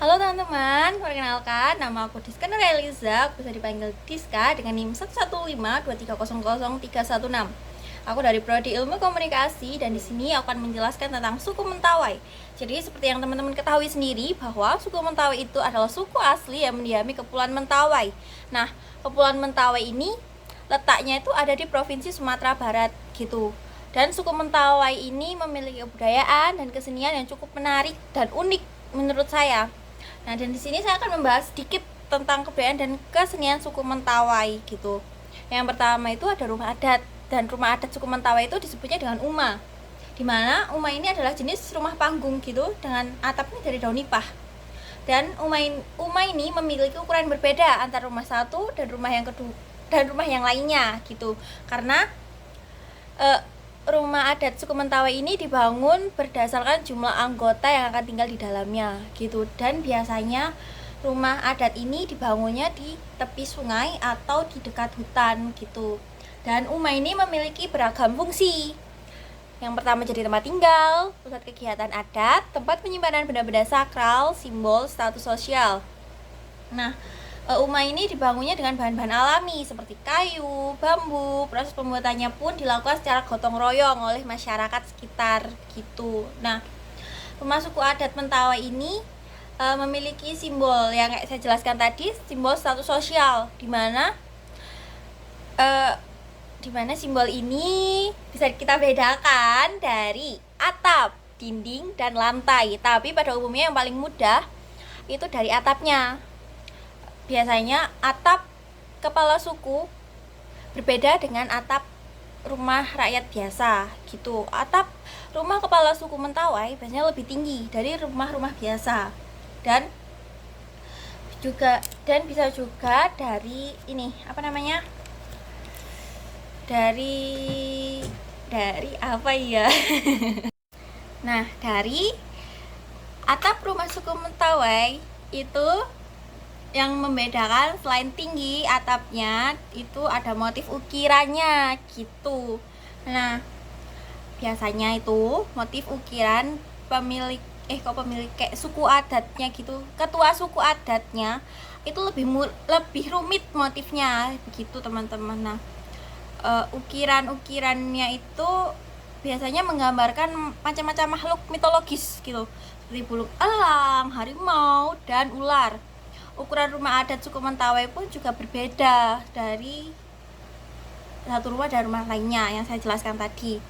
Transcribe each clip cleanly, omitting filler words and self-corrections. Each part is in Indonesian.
Halo teman-teman, perkenalkan nama aku Diska Nureliza, bisa dipanggil Diska dengan NIM 11523000316. Aku dari Prodi Ilmu Komunikasi dan di sini aku akan menjelaskan tentang suku Mentawai. Jadi seperti yang teman-teman ketahui sendiri bahwa suku Mentawai itu adalah suku asli yang mendiami Kepulauan Mentawai. Nah, Kepulauan Mentawai ini letaknya itu ada di Provinsi Sumatera Barat gitu. Dan suku Mentawai ini memiliki kebudayaan dan kesenian yang cukup menarik dan unik menurut saya. Nah, dan di sini saya akan membahas sedikit tentang kebudayaan dan kesenian suku Mentawai gitu. Yang pertama itu ada rumah adat, dan rumah adat suku Mentawai itu disebutnya dengan uma. Dimana uma ini adalah jenis rumah panggung gitu dengan atapnya dari daun nipah. Dan uma ini memiliki ukuran berbeda antara rumah satu dan rumah yang kedua dan rumah yang lainnya gitu. Karena rumah adat suku Mentawai ini dibangun berdasarkan jumlah anggota yang akan tinggal di dalamnya gitu. Dan biasanya rumah adat ini dibangunnya di tepi sungai atau di dekat hutan gitu. Dan rumah ini memiliki beragam fungsi. Yang pertama jadi tempat tinggal, pusat kegiatan adat, tempat penyimpanan benda-benda sakral, simbol status sosial. Nah, rumah ini dibangunnya dengan bahan-bahan alami seperti kayu, bambu. Proses pembuatannya pun dilakukan secara gotong royong oleh masyarakat sekitar gitu. Nah, rumah suku adat Mentawai ini memiliki simbol yang kayak saya jelaskan tadi, simbol status sosial, dimana simbol ini bisa kita bedakan dari atap, dinding, dan lantai. Tapi pada umumnya yang paling mudah itu dari atapnya. Biasanya atap kepala suku berbeda dengan atap rumah rakyat biasa gitu. Atap rumah kepala suku Mentawai biasanya lebih tinggi dari rumah-rumah biasa. Dan bisa juga dari ini dari apa ya? Nah, dari atap rumah suku Mentawai itu yang membedakan selain tinggi atapnya itu ada motif ukirannya gitu. Nah, biasanya itu motif ukiran pemilik kayak suku adatnya gitu, ketua suku adatnya itu lebih rumit motifnya begitu teman-teman. Nah, ukirannya itu biasanya menggambarkan macam-macam makhluk mitologis gitu, seperti burung elang, harimau, dan ular. Ukuran rumah adat suku Mentawai pun juga berbeda dari satu rumah dan rumah lainnya yang saya jelaskan tadi.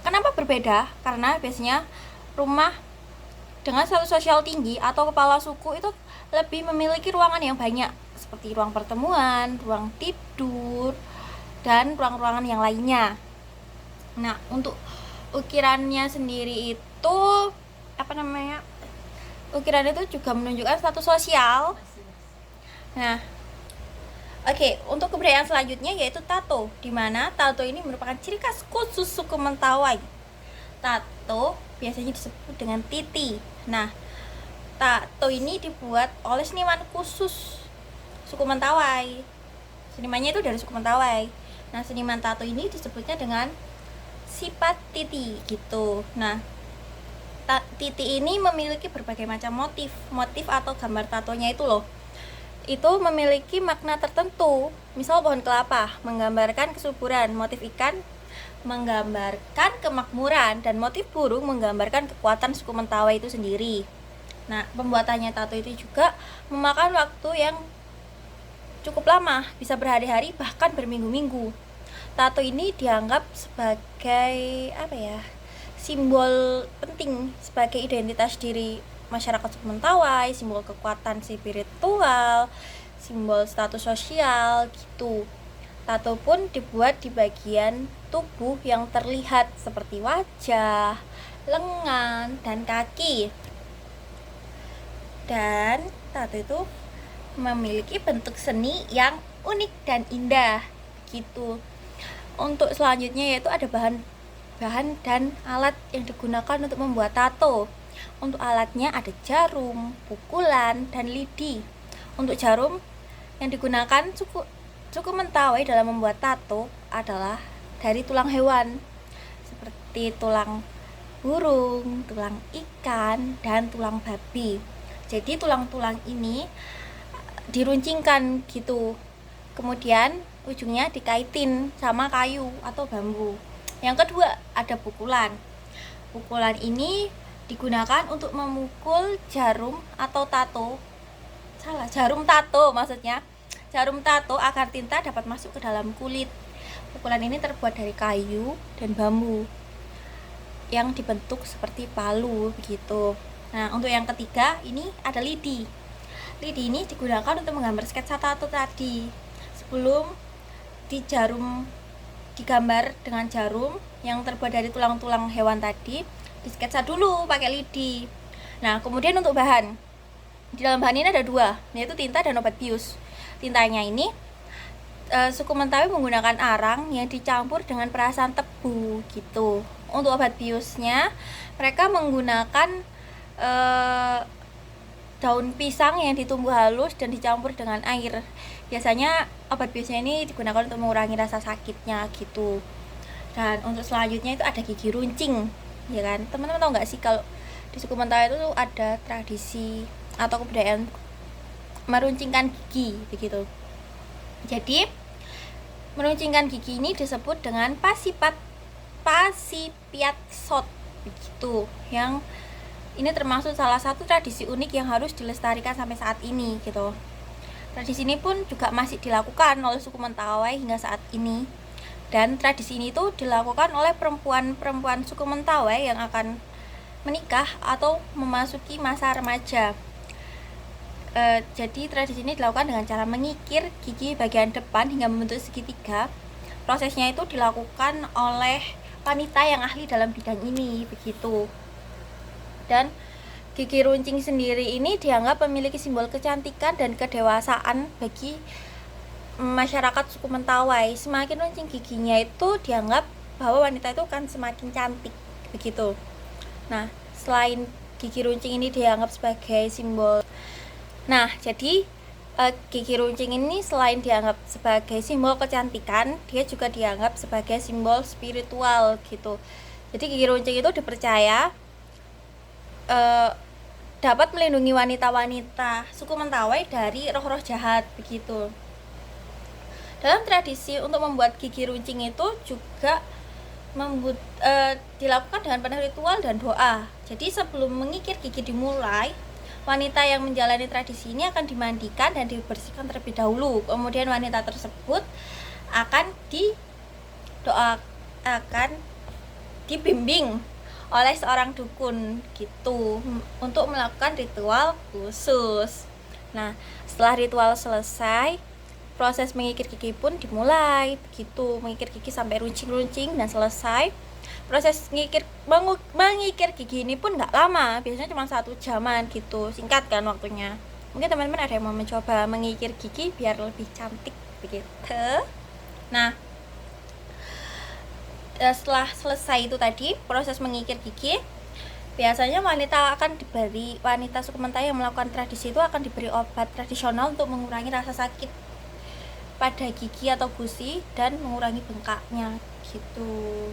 Kenapa berbeda? Karena biasanya rumah dengan status sosial tinggi atau kepala suku itu lebih memiliki ruangan yang banyak, seperti ruang pertemuan, ruang tidur, dan ruang-ruangan yang lainnya. Nah, untuk ukirannya sendiri itu ukiran itu juga menunjukkan status sosial. Nah, untuk kebudayaan selanjutnya yaitu tato, di mana tato ini merupakan ciri khas khusus suku Mentawai. Tato biasanya disebut dengan titi. Nah, tato ini dibuat oleh seniman khusus suku Mentawai. Senimannya itu dari suku Mentawai. Nah, seniman tato ini disebutnya dengan sifat titi gitu. Nah, titi ini memiliki berbagai macam motif atau gambar tatonya itu loh. Itu memiliki makna tertentu. Misal pohon kelapa menggambarkan kesuburan, motif ikan menggambarkan kemakmuran, dan motif burung menggambarkan kekuatan suku Mentawai itu sendiri. Nah, pembuatannya tato itu juga memakan waktu yang cukup lama, bisa berhari-hari bahkan berminggu-minggu. Tato ini dianggap sebagai simbol penting sebagai identitas diri masyarakat suku Mentawai, simbol kekuatan spiritual, simbol status sosial gitu. Tato pun dibuat di bagian tubuh yang terlihat seperti wajah, lengan, dan kaki. Dan tato itu memiliki bentuk seni yang unik dan indah gitu. Untuk selanjutnya yaitu ada bahan dan alat yang digunakan untuk membuat tato. Untuk alatnya ada jarum, pukulan, dan lidi. Untuk jarum yang digunakan suku Mentawai dalam membuat tato adalah dari tulang hewan, seperti tulang burung, tulang ikan, dan tulang babi. Jadi tulang-tulang ini diruncingkan gitu, kemudian ujungnya dikaitin sama kayu atau bambu. Yang kedua ada pukulan. Pukulan ini digunakan untuk memukul jarum atau tato. Jarum tato maksudnya. Jarum tato agar tinta dapat masuk ke dalam kulit. Pukulan ini terbuat dari kayu dan bambu yang dibentuk seperti palu begitu. Nah, untuk yang ketiga ini ada lidi. Lidi ini digunakan untuk menggambar sketsa tato tadi. Sebelum digambar dengan jarum yang terbuat dari tulang-tulang hewan tadi, disketsa dulu pakai lidi. Nah, kemudian untuk bahan, di dalam bahan ini ada dua, yaitu tinta dan obat bius. Tintanya ini suku Mentawai menggunakan arang yang dicampur dengan perasan tebu gitu. Untuk obat biusnya mereka menggunakan daun pisang yang ditumbuk halus dan dicampur dengan air. Biasanya obat biusnya ini digunakan untuk mengurangi rasa sakitnya gitu. Dan untuk selanjutnya itu ada gigi runcing, ya kan? Teman-teman tahu nggak sih kalau di suku Mentawai itu ada tradisi atau kebudayaan meruncingkan gigi begitu. Jadi meruncingkan gigi ini disebut dengan pasipiatsot begitu, yang ini termasuk salah satu tradisi unik yang harus dilestarikan sampai saat ini gitu. Tradisi ini pun juga masih dilakukan oleh suku Mentawai hingga saat ini, dan tradisi ini tuh dilakukan oleh perempuan suku Mentawai yang akan menikah atau memasuki masa remaja. Jadi tradisi ini dilakukan dengan cara mengikir gigi bagian depan hingga membentuk segitiga. Prosesnya itu dilakukan oleh wanita yang ahli dalam bidang ini begitu. Dan gigi runcing sendiri ini dianggap memiliki simbol kecantikan dan kedewasaan bagi masyarakat suku Mentawai. Semakin runcing giginya itu dianggap bahwa wanita itu akan semakin cantik begitu. Nah, selain gigi runcing ini dianggap sebagai simbol, nah jadi gigi runcing ini selain dianggap sebagai simbol kecantikan, dia juga dianggap sebagai simbol spiritual gitu. Jadi gigi runcing itu dipercaya dapat melindungi wanita-wanita suku Mentawai dari roh-roh jahat begitu. Dalam tradisi untuk membuat gigi runcing itu juga dilakukan dengan penuh ritual dan doa. Jadi sebelum mengikir gigi dimulai, wanita yang menjalani tradisi ini akan dimandikan dan dibersihkan terlebih dahulu. Kemudian wanita tersebut akan dibimbing oleh seorang dukun gitu untuk melakukan ritual khusus. Nah, setelah ritual selesai, proses mengikir gigi pun dimulai begitu. Mengikir gigi sampai runcing-runcing dan selesai. Proses mengikir gigi ini pun nggak lama, biasanya cuma 1 jaman gitu, singkat kan waktunya. Mungkin teman-teman ada yang mau mencoba mengikir gigi biar lebih cantik begitu. Nah, setelah selesai itu tadi proses mengikir gigi, biasanya wanita suku Mentawai yang melakukan tradisi itu akan diberi obat tradisional untuk mengurangi rasa sakit pada gigi atau gusi dan mengurangi bengkaknya gitu.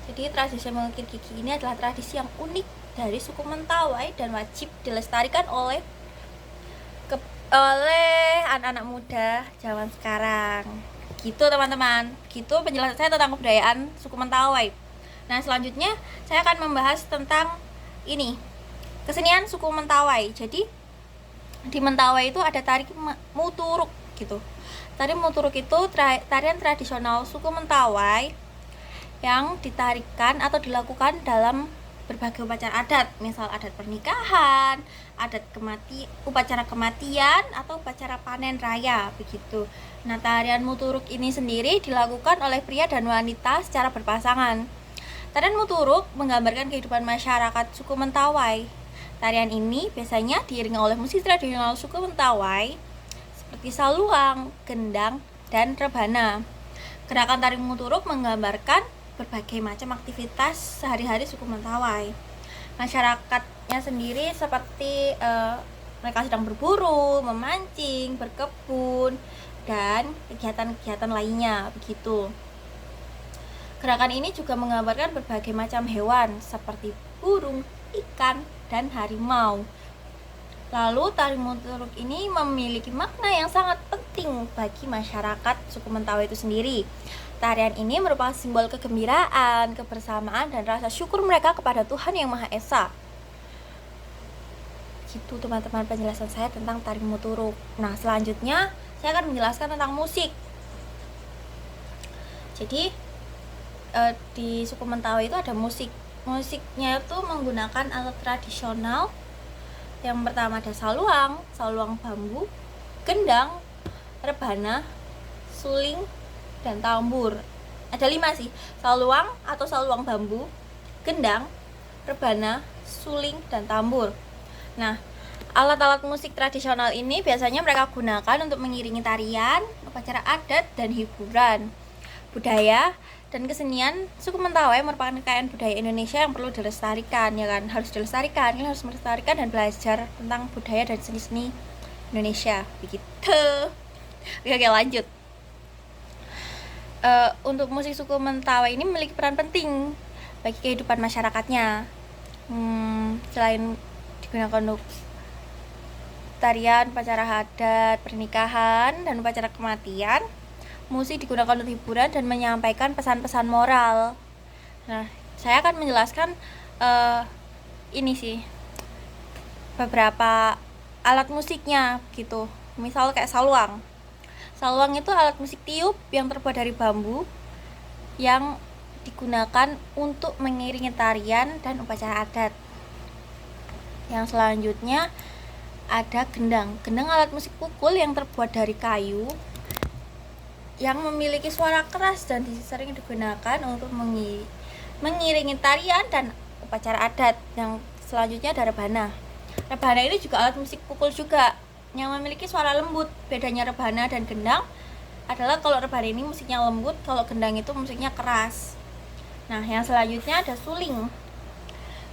Jadi tradisi mengikir gigi ini adalah tradisi yang unik dari suku Mentawai dan wajib dilestarikan oleh anak-anak muda zaman sekarang. Gitu teman-teman. Gitu penjelasan saya tentang kebudayaan suku Mentawai. Nah, selanjutnya saya akan membahas tentang ini, kesenian suku Mentawai. Jadi di Mentawai itu ada tari muturuk gitu. Tari muturuk itu tarian tradisional suku Mentawai yang ditarikan atau dilakukan dalam berbagai upacara adat, misal adat pernikahan, upacara kematian, atau upacara panen raya begitu. Nah, tarian muturuk ini sendiri dilakukan oleh pria dan wanita secara berpasangan. Tarian muturuk menggambarkan kehidupan masyarakat suku Mentawai. Tarian ini biasanya diiringi oleh musik tradisional suku Mentawai seperti saluang, gendang, dan rebana. Gerakan tari muturuk menggambarkan berbagai macam aktivitas sehari-hari suku Mentawai. Masyarakatnya sendiri seperti mereka sedang berburu, memancing, berkebun, dan kegiatan-kegiatan lainnya begitu. Gerakan ini juga menggambarkan berbagai macam hewan seperti burung, ikan, dan harimau. Lalu tari Munturuk ini memiliki makna yang sangat penting bagi masyarakat suku Mentawai itu sendiri. Tarian ini merupakan simbol kegembiraan, kebersamaan, dan rasa syukur mereka kepada Tuhan Yang Maha Esa. Gitu teman-teman penjelasan saya tentang tari Munturuk. Nah, selanjutnya saya akan menjelaskan tentang musik. Jadi di suku Mentawai itu ada musik. Musiknya itu menggunakan alat tradisional. Yang pertama ada saluang bambu, gendang, rebana, suling, dan tambur. Ada 5 sih, saluang atau saluang bambu, gendang, rebana, suling, dan tambur. Nah, alat-alat musik tradisional ini biasanya mereka gunakan untuk mengiringi tarian, upacara adat, dan hiburan. Budaya dan kesenian suku Mentawai merupakan kekayaan budaya Indonesia yang perlu dilestarikan, ya kan? Harus dilestarikan, kita harus melestarikan dan belajar tentang budaya dan seni-seni Indonesia, begitu. Oke, lanjut. Untuk musik suku Mentawai ini memiliki peran penting bagi kehidupan masyarakatnya. Selain digunakan untuk tarian, upacara adat, pernikahan, dan upacara kematian, musik digunakan untuk hiburan dan menyampaikan pesan-pesan moral. Nah, saya akan menjelaskan ini sih beberapa alat musiknya gitu. Misal kayak saluang. Saluang itu alat musik tiup yang terbuat dari bambu yang digunakan untuk mengiringi tarian dan upacara adat. Yang selanjutnya ada gendang. Gendang alat musik pukul yang terbuat dari kayu yang memiliki suara keras dan sering digunakan untuk mengiringi tarian dan upacara adat. Yang selanjutnya ada rebana. Rebana ini juga alat musik pukul juga yang memiliki suara lembut. Bedanya rebana dan gendang adalah kalau rebana ini musiknya lembut, kalau gendang itu musiknya keras. Nah, yang selanjutnya ada suling.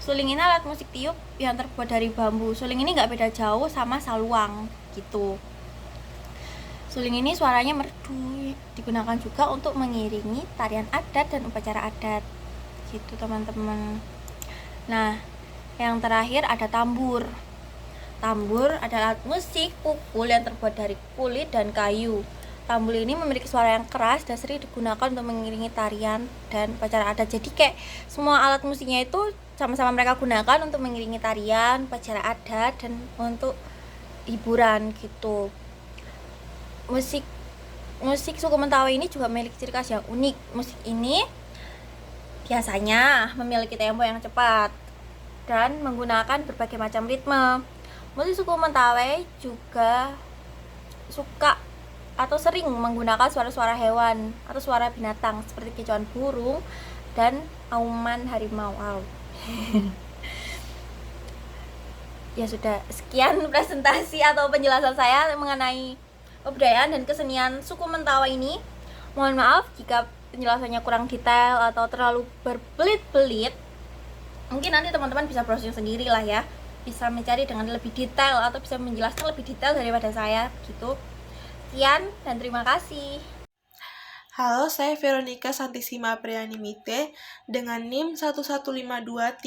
Suling ini alat musik tiup yang terbuat dari bambu. Suling ini nggak beda jauh sama saluang gitu. Suling ini suaranya merdu, digunakan juga untuk mengiringi tarian adat dan upacara adat gitu teman-teman. Nah, yang terakhir ada tambur. Tambur adalah alat musik pukul yang terbuat dari kulit dan kayu. Tambur ini memiliki suara yang keras dan sering digunakan untuk mengiringi tarian dan upacara adat. Jadi kayak semua alat musiknya itu sama-sama mereka gunakan untuk mengiringi tarian, upacara adat, dan untuk hiburan gitu. Musik suku Mentawai ini juga memiliki ciri khas yang unik. Musik ini biasanya memiliki tempo yang cepat dan menggunakan berbagai macam ritme. Musik suku Mentawai juga suka atau sering menggunakan suara-suara hewan atau suara binatang seperti kicauan burung dan auman harimau. Ya sudah, sekian presentasi atau penjelasan saya mengenai kebudayaan dan kesenian suku Mentawai ini. Mohon maaf jika penjelasannya kurang detail atau terlalu berbelit-belit. Mungkin nanti teman-teman bisa browsing sendiri lah ya, bisa mencari dengan lebih detail atau bisa menjelaskan lebih detail daripada saya gitu. Sekian dan terima kasih. Halo, saya Veronica Santisima Priyanimite dengan NIM 115230191.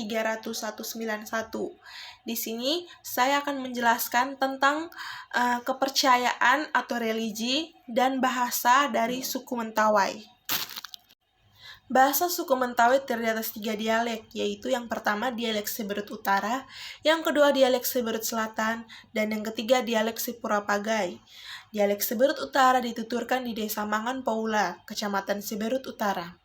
Di sini saya akan menjelaskan tentang kepercayaan atau religi dan bahasa dari suku Mentawai. Bahasa suku Mentawai terdiri atas 3 dialek, yaitu yang pertama dialek Siberut Utara, yang kedua dialek Siberut Selatan, dan yang ketiga dialek Sipurapagai. Dialek Siberut Utara dituturkan di Desa Mangan Paula, Kecamatan Siberut Utara.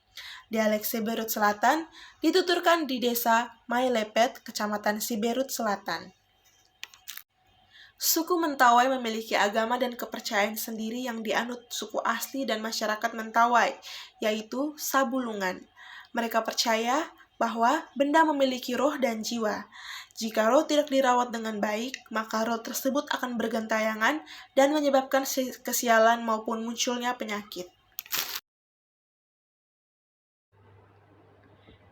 Dialek Siberut Selatan dituturkan di Desa Mailepet, Kecamatan Siberut Selatan. Suku Mentawai memiliki agama dan kepercayaan sendiri yang dianut suku asli dan masyarakat Mentawai, yaitu Sabulungan. Mereka percaya bahwa benda memiliki roh dan jiwa. Jika roh tidak dirawat dengan baik, maka roh tersebut akan bergentayangan dan menyebabkan kesialan maupun munculnya penyakit.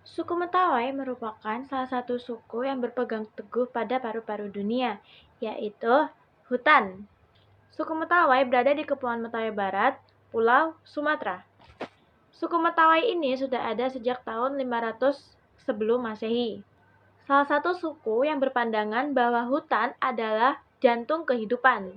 Suku Mentawai merupakan salah satu suku yang berpegang teguh pada paru-paru dunia, yaitu hutan. Suku Mentawai berada di Kepulauan Mentawai Barat, Pulau Sumatera. Suku Mentawai ini sudah ada sejak tahun 500 sebelum Masehi. salah satu suku yang berpandangan bahwa hutan adalah jantung kehidupan.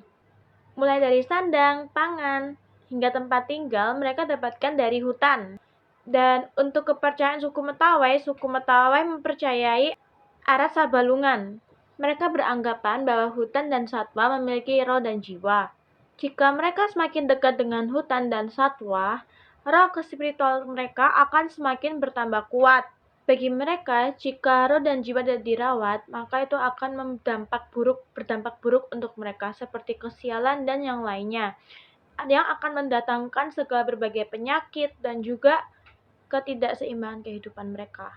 Mulai dari sandang, pangan, hingga tempat tinggal mereka dapatkan dari hutan. Dan untuk kepercayaan suku Metawai mempercayai arat sabalungan. Mereka beranggapan bahwa hutan dan satwa memiliki roh dan jiwa. Jika mereka semakin dekat dengan hutan dan satwa, roh spiritual mereka akan semakin bertambah kuat. Bagi mereka, jika roh dan jiwa tidak dirawat, maka itu akan berdampak buruk untuk mereka, seperti kesialan dan yang lainnya, yang akan mendatangkan segala berbagai penyakit dan juga ketidakseimbangan kehidupan mereka.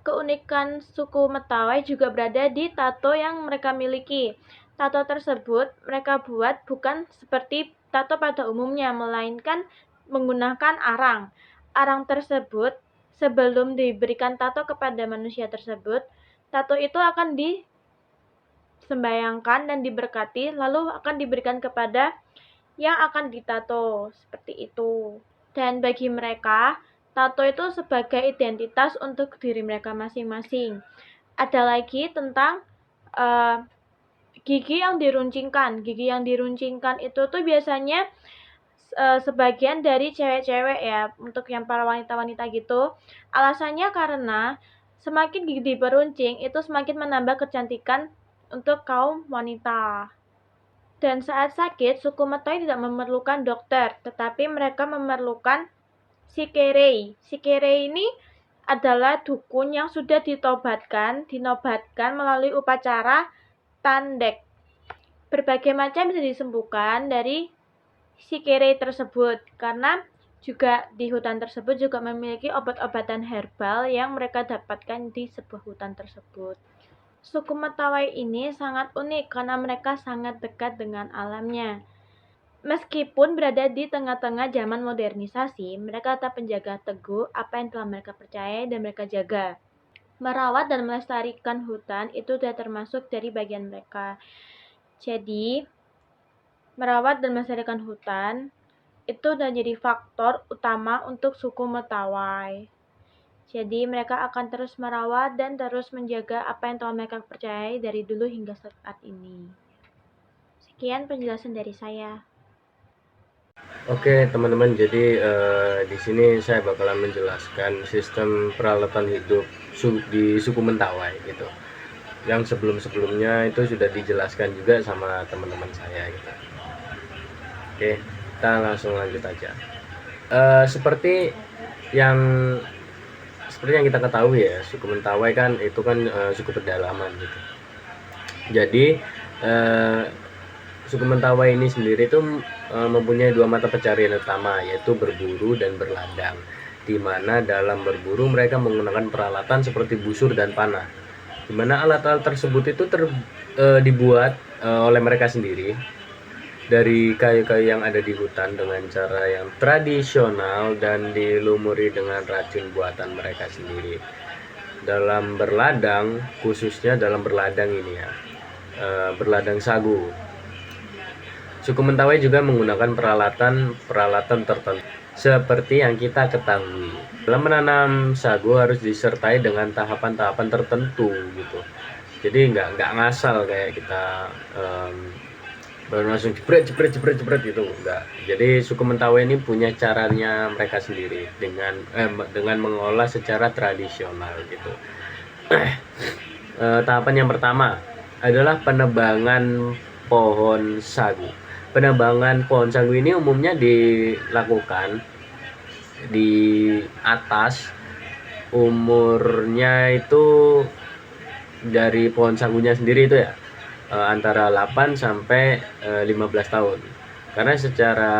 Keunikan suku Metawai juga berada di tato yang mereka miliki. Tato tersebut mereka buat bukan seperti tato pada umumnya, melainkan menggunakan arang. Arang tersebut, sebelum diberikan tato kepada manusia tersebut, tato itu akan disembayangkan dan diberkati, lalu akan diberikan kepada yang akan ditato, seperti itu. Dan bagi mereka, tato itu sebagai identitas untuk diri mereka masing-masing. Ada lagi tentang gigi yang diruncingkan. Gigi yang diruncingkan itu tuh biasanya sebagian dari cewek-cewek ya, untuk yang para wanita-wanita gitu. Alasannya karena semakin gigi diperuncing itu semakin menambah kecantikan untuk kaum wanita. Dan saat sakit, suku Metawai tidak memerlukan dokter, tetapi mereka memerlukan sikerei. Sikerei ini adalah dukun yang sudah dinobatkan melalui upacara tandek. Berbagai macam bisa disembuhkan dari sikerei tersebut, karena juga di hutan tersebut juga memiliki obat-obatan herbal yang mereka dapatkan di sebuah hutan tersebut. Suku Metawai ini sangat unik karena mereka sangat dekat dengan alamnya. Meskipun berada di tengah-tengah zaman modernisasi, mereka tetap menjaga teguh apa yang telah mereka percaya dan mereka jaga. Merawat dan melestarikan hutan itu sudah termasuk dari bagian mereka. Jadi, merawat dan melestarikan hutan itu sudah jadi faktor utama untuk suku Metawai. Jadi mereka akan terus merawat dan terus menjaga apa yang telah mereka percayai dari dulu hingga saat ini. Sekian penjelasan dari saya. Oke teman-teman, jadi di sini saya bakalan menjelaskan sistem peralatan hidup di suku Mentawai gitu. Yang sebelum-sebelumnya itu sudah dijelaskan juga sama teman-teman saya gitu. Oke, kita langsung lanjut aja. Seperti yang kita ketahui ya, suku Mentawai kan itu kan suku pedalaman gitu. Jadi suku Mentawai ini sendiri itu mempunyai dua mata pencarian utama, yaitu berburu dan berladang. Di mana dalam berburu mereka menggunakan peralatan seperti busur dan panah. Di mana alat-alat tersebut itu dibuat oleh mereka sendiri dari kayu-kayu yang ada di hutan dengan cara yang tradisional dan dilumuri dengan racun buatan mereka sendiri. Dalam berladang, khususnya dalam berladang ini ya, berladang sagu, suku Mentawai juga menggunakan peralatan tertentu seperti yang kita ketahui. Dalam menanam sagu harus disertai dengan tahapan-tahapan tertentu gitu. Jadi nggak ngasal kayak kita baru langsung jebret gitu, enggak. Jadi suku Mentawai ini punya caranya mereka sendiri dengan mengolah secara tradisional gitu. Tahapan yang pertama adalah penebangan pohon sagu. Penebangan pohon sagu ini umumnya dilakukan di atas umurnya itu dari pohon sagunya sendiri itu ya, antara 8 sampai 15 tahun. Karena secara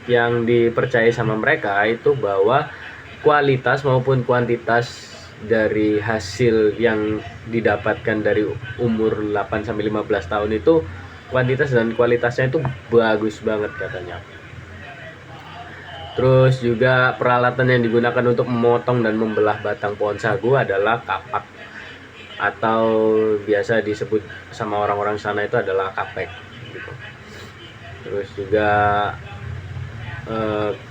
yang dipercaya sama mereka itu bahwa kualitas maupun kuantitas dari hasil yang didapatkan dari umur 8 sampai 15 tahun itu, kuantitas dan kualitasnya itu bagus banget katanya. Terus juga peralatan yang digunakan untuk memotong dan membelah batang pohon sagu adalah kapak, atau biasa disebut sama orang-orang sana itu adalah kapek gitu. Terus juga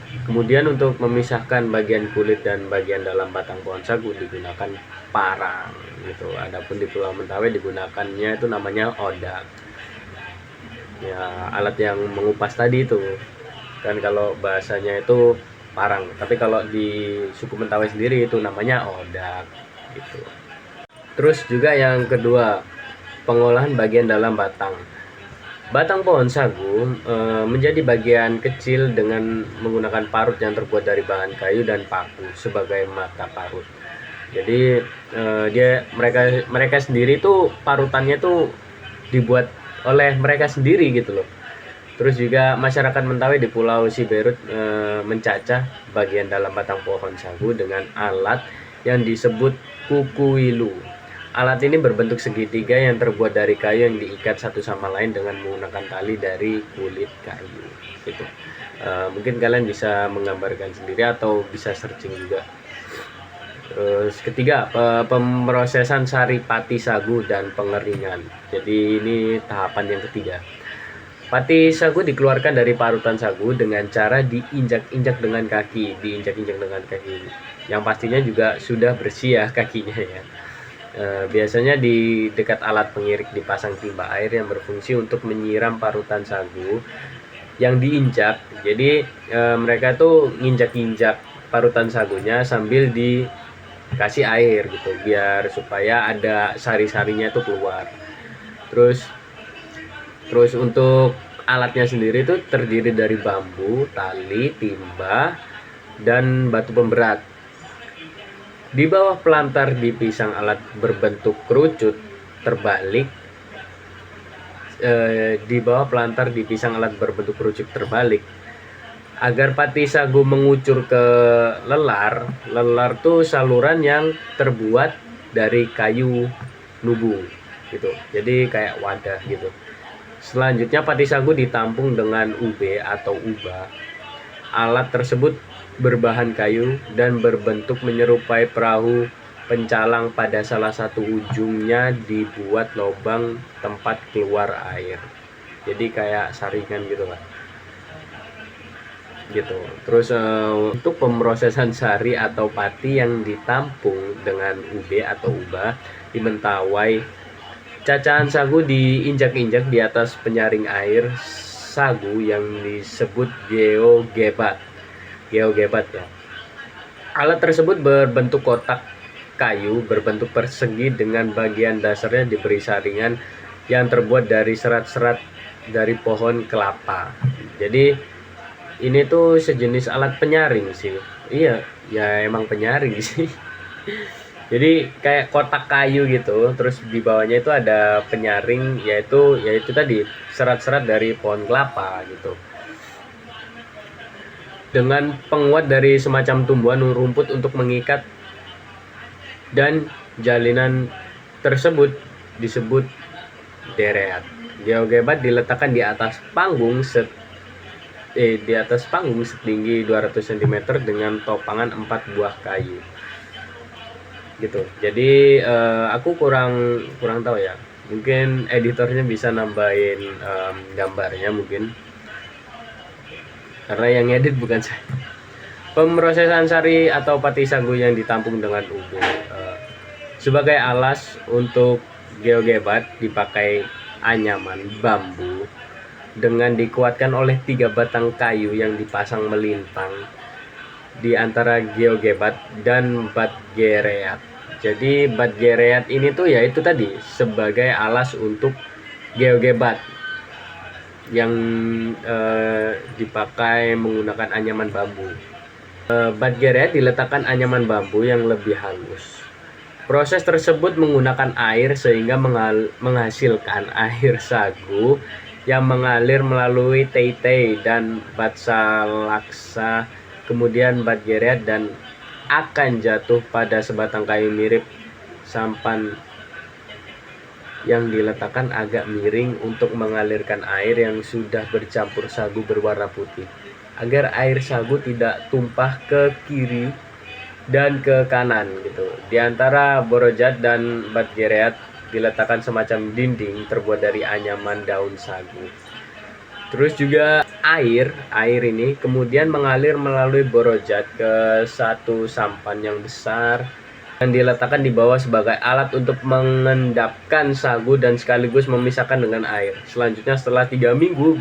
Kemudian untuk memisahkan bagian kulit dan bagian dalam batang pohon sagu digunakan parang gitu. Adapun di Pulau Mentawai digunakannya itu namanya odak. Ya, alat yang mengupas tadi itu. Kan kalau bahasanya itu parang, tapi kalau di suku Mentawai sendiri itu namanya odak gitu. Terus juga yang kedua, pengolahan bagian dalam batang. Batang pohon sagu menjadi bagian kecil dengan menggunakan parut yang terbuat dari bahan kayu dan paku sebagai mata parut. Jadi mereka sendiri tuh parutannya tuh dibuat oleh mereka sendiri gitu loh. Terus juga masyarakat Mentawai di Pulau Siberut mencacah bagian dalam batang pohon sagu dengan alat yang disebut kukuilu. Alat ini berbentuk segitiga yang terbuat dari kayu yang diikat satu sama lain dengan menggunakan tali dari kulit kayu. Gitu. Mungkin kalian bisa menggambarkan sendiri atau bisa searching juga. Terus ketiga, pemrosesan sari pati sagu dan pengeringan. Jadi ini tahapan yang ketiga. Pati sagu dikeluarkan dari parutan sagu dengan cara diinjak-injak dengan kaki, Yang pastinya juga sudah bersih ya kakinya ya. Biasanya di dekat alat pengirik dipasang timba air yang berfungsi untuk menyiram parutan sagu yang diinjak. Jadi mereka tuh nginjak-injak parutan sagunya sambil dikasih air gitu, biar supaya ada sari-sarinya tuh keluar. Terus untuk alatnya sendiri itu terdiri dari bambu, tali, timba, dan batu pemberat. Di bawah pelantar dipasang alat berbentuk kerucut terbalik. Agar pati sagu mengucur ke lelar. Lelar tuh saluran yang terbuat dari kayu nubu gitu. Jadi kayak wadah gitu. Selanjutnya pati sagu ditampung dengan ube atau ubah. Alat tersebut berbahan kayu dan berbentuk menyerupai perahu pencalang. Pada salah satu ujungnya dibuat lubang tempat keluar air. Jadi kayak saringan gitu lah. Gitu. Terus untuk pemrosesan sari atau pati yang ditampung dengan ube atau ubah di Mentawai, cacahan sagu diinjak-injak di atas penyaring air sagu yang disebut geogebat ya. Alat tersebut berbentuk kotak kayu berbentuk persegi dengan bagian dasarnya diberi saringan yang terbuat dari serat-serat dari pohon kelapa. Jadi ini tuh sejenis alat penyaring sih. Iya, ya emang penyaring sih. Jadi kayak kotak kayu gitu, terus di bawahnya itu ada penyaring, yaitu tadi serat-serat dari pohon kelapa gitu. Dengan penguat dari semacam tumbuhan rumput untuk mengikat, dan jalinan tersebut disebut dereat. Geogebat diletakkan di atas panggung setinggi 200 cm dengan topangan 4 buah kayu. Gitu. Jadi aku kurang tahu ya. Mungkin editornya bisa nambahin gambarnya mungkin. Karena yang edit bukan saya. Pemrosesan sari atau pati sagu yang ditampung dengan ube. Sebagai alas untuk geogebat dipakai anyaman bambu dengan dikuatkan oleh 3 batang kayu yang dipasang melintang di antara geogebat dan bat gereat. Jadi bat gereat ini tuh ya itu tadi sebagai alas untuk geogebat yang dipakai menggunakan anyaman bambu. Bat gereat diletakkan anyaman bambu yang lebih halus. Proses tersebut menggunakan air sehingga menghasilkan air sagu yang mengalir melalui tei-tei dan bat salaksa, kemudian bat gereat, dan akan jatuh pada sebatang kayu mirip sampan yang diletakkan agak miring untuk mengalirkan air yang sudah bercampur sagu berwarna putih, agar air sagu tidak tumpah ke kiri dan ke kanan gitu. Di antara borojat dan bat gereat diletakkan semacam dinding terbuat dari anyaman daun sagu. Terus juga air ini kemudian mengalir melalui borojat ke satu sampan yang besar dan diletakkan di bawah sebagai alat untuk mengendapkan sagu dan sekaligus memisahkan dengan air. Selanjutnya setelah 3 minggu,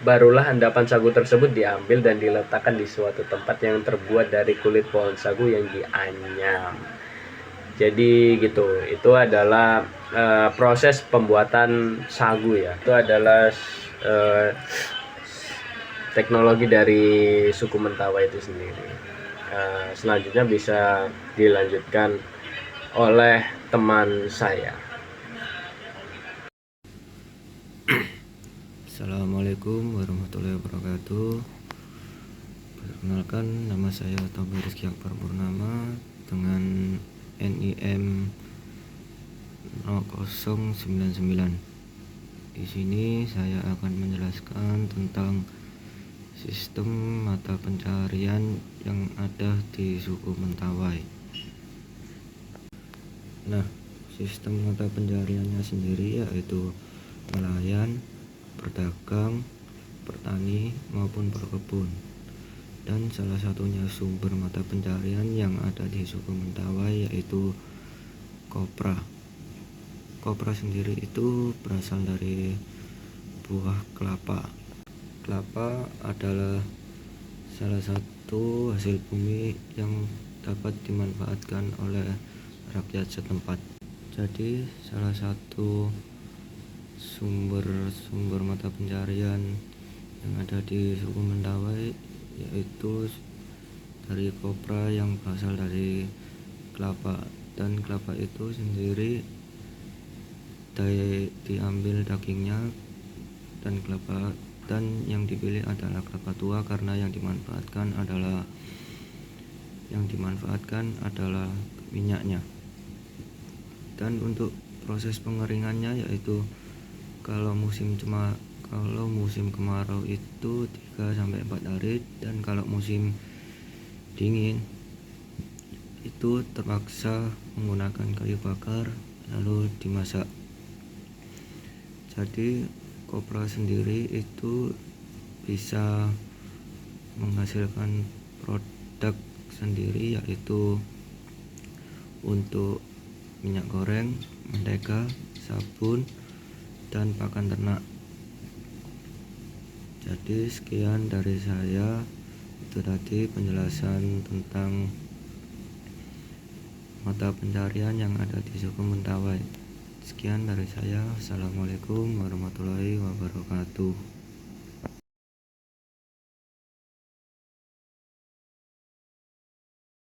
barulah endapan sagu tersebut diambil dan diletakkan di suatu tempat yang terbuat dari kulit pohon sagu yang dianyam. Jadi gitu, itu adalah proses pembuatan sagu ya. Itu adalah teknologi dari suku Mentawai itu sendiri. Selanjutnya bisa dilanjutkan oleh teman saya. Assalamualaikum warahmatullahi wabarakatuh. Perkenalkan, nama saya Tobi Rizky Akbar Purnama dengan NIM 0099. Di sini saya akan menjelaskan tentang sistem mata pencaharian yang ada di suku Mentawai. Nah, sistem mata pencahariannya sendiri yaitu nelayan, berdagang, bertani maupun berkebun. Dan salah satunya sumber mata pencaharian yang ada di suku Mentawai yaitu kopra. Kopra sendiri itu berasal dari buah kelapa. Kelapa adalah salah satu hasil bumi yang dapat dimanfaatkan oleh rakyat setempat. Jadi salah satu sumber mata pencaharian yang ada di suku Mentawai yaitu dari kopra yang berasal dari kelapa, dan kelapa itu sendiri diambil dagingnya, dan yang dipilih adalah kelapa tua karena yang dimanfaatkan adalah minyaknya. Dan untuk proses pengeringannya yaitu kalau musim kemarau itu 3-4 hari, dan kalau musim dingin itu terpaksa menggunakan kayu bakar lalu dimasak. Jadi kopra sendiri itu bisa menghasilkan produk sendiri yaitu untuk minyak goreng, mentega, sabun, dan pakan ternak. Jadi sekian dari saya, itu tadi penjelasan tentang mata pencaharian yang ada di suku Mentawai. Sekian dari saya. Assalamualaikum warahmatullahi wabarakatuh.